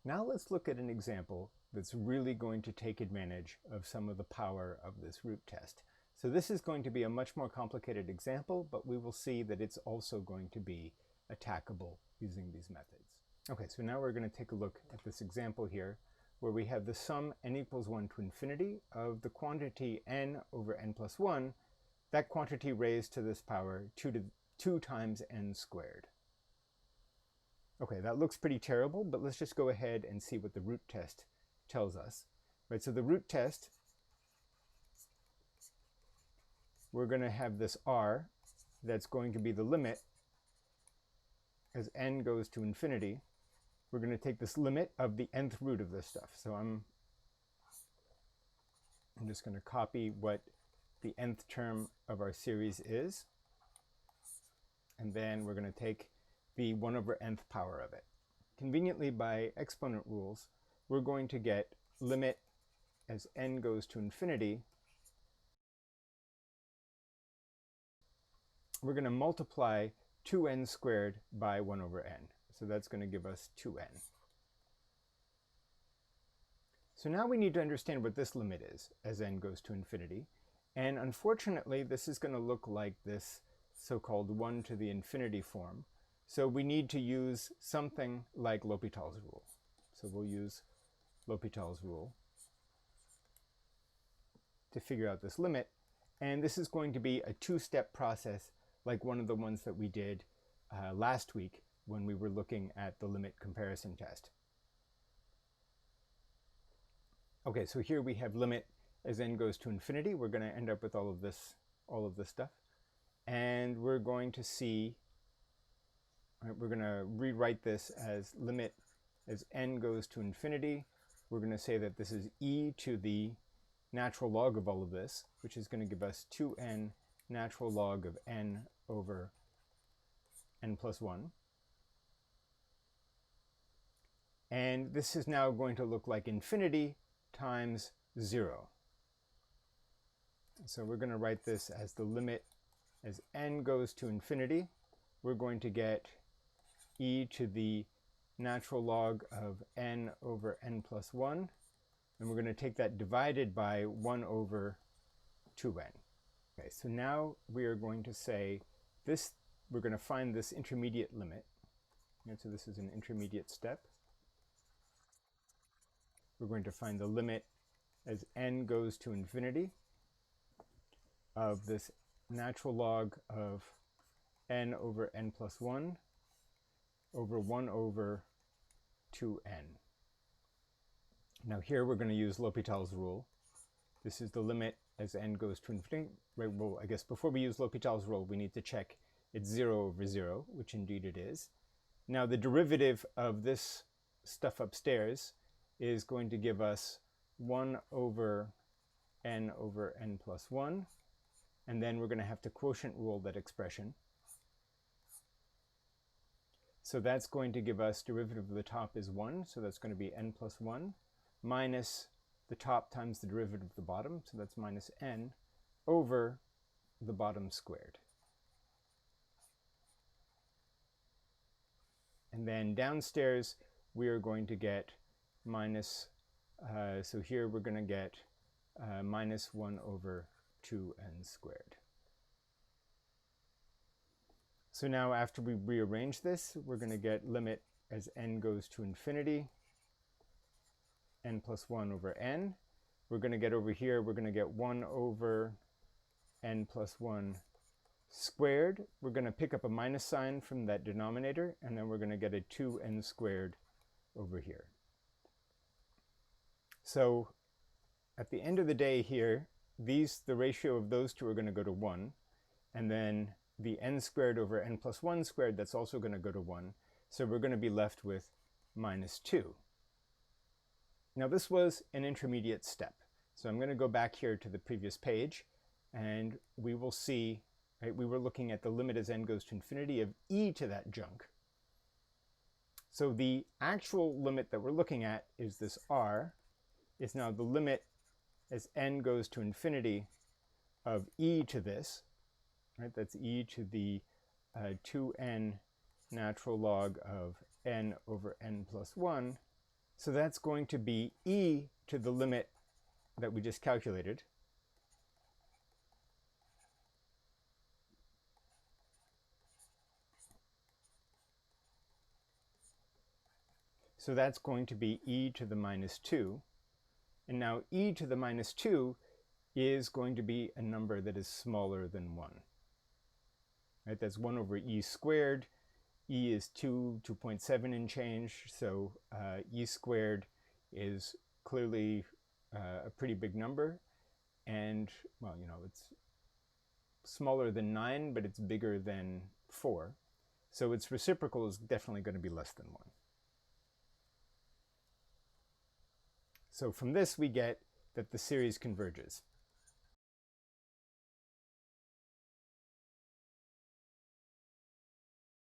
Now let's look at an example that's really going to take advantage of some of the power of this root test. So this is going to be a much more complicated example, but we will see that it's also going to be attackable using these methods. Okay, so now we're going to take a look at this example here, where we have the sum n equals 1 to infinity of the quantity n over n plus 1, that quantity raised to this power 2 times n squared. Okay, that looks pretty terrible, but let's just go ahead and see what the root test tells us. Right, so the root test, we're going to have this r that's going to be the limit as n goes to infinity. We're going to take this limit of the nth root of this stuff. So I'm just going to copy what the nth term of our series is, and then we're going to take the 1 over nth power of it. Conveniently, by exponent rules, we're going to get limit as n goes to infinity. We're going to multiply 2n squared by 1 over n. So that's going to give us 2n. So now we need to understand what this limit is as n goes to infinity. And unfortunately, this is going to look like this so-called 1 to the infinity form. So we need to use something like L'Hopital's rule. So we'll use L'Hopital's rule to figure out this limit. And this is going to be a two-step process like one of the ones that we did last week when we were looking at the limit comparison test. Okay, so here we have limit as n goes to infinity. We're going to end up with all of this stuff. And we're going to see, we're going to rewrite this as limit as n goes to infinity. We're going to say that this is e to the natural log of all of this, which is going to give us 2n natural log of n over n plus 1. And this is now going to look like infinity times 0. So we're going to write this as the limit as n goes to infinity. We're going to get e to the natural log of n over n plus 1. And we're going to take that divided by 1 over 2n. Okay, so now we are going to say this, we're going to find this intermediate limit. And so this is an intermediate step. We're going to find the limit as n goes to infinity of this natural log of n over n plus 1 over 1 over 2n. Now here we're going to use L'Hopital's rule. This is the limit as n goes to infinity. Right, well, I guess before we use L'Hopital's rule, we need to check it's 0 over 0, which indeed it is. Now the derivative of this stuff upstairs is going to give us 1 over n plus 1. And then we're going to have to quotient rule that expression. So that's going to give us derivative of the top is 1. So that's going to be n plus 1 minus the top times the derivative of the bottom. So that's minus n over the bottom squared. And then downstairs, we are going to get minus, so here we're going to get minus 1 over 2n squared. So now after we rearrange this, we're going to get limit as n goes to infinity, n plus 1 over n. We're going to get over here, we're going to get 1 over n plus 1 squared. We're going to pick up a minus sign from that denominator, and then we're going to get a 2n squared over here. So at the end of the day here, the ratio of those two are going to go to 1, and then the n squared over n plus 1 squared, that's also going to go to 1. So we're going to be left with minus 2. Now this was an intermediate step. So I'm going to go back here to the previous page, and we will see, right, we were looking at the limit as n goes to infinity of e to that junk. So the actual limit that we're looking at is this r, is now the limit as n goes to infinity of e to this, right? That's e to the 2n natural log of n over n plus 1 So that's going to be e to the limit that we just calculated. So that's going to be e to the minus 2. And now e to the minus 2 is going to be a number that is smaller than 1. Right? That's 1 over e squared. E is 2.7 and change, so e squared is clearly a pretty big number. And, well, you know, it's smaller than 9, but it's bigger than 4. So its reciprocal is definitely going to be less than 1. So from this we get that the series converges.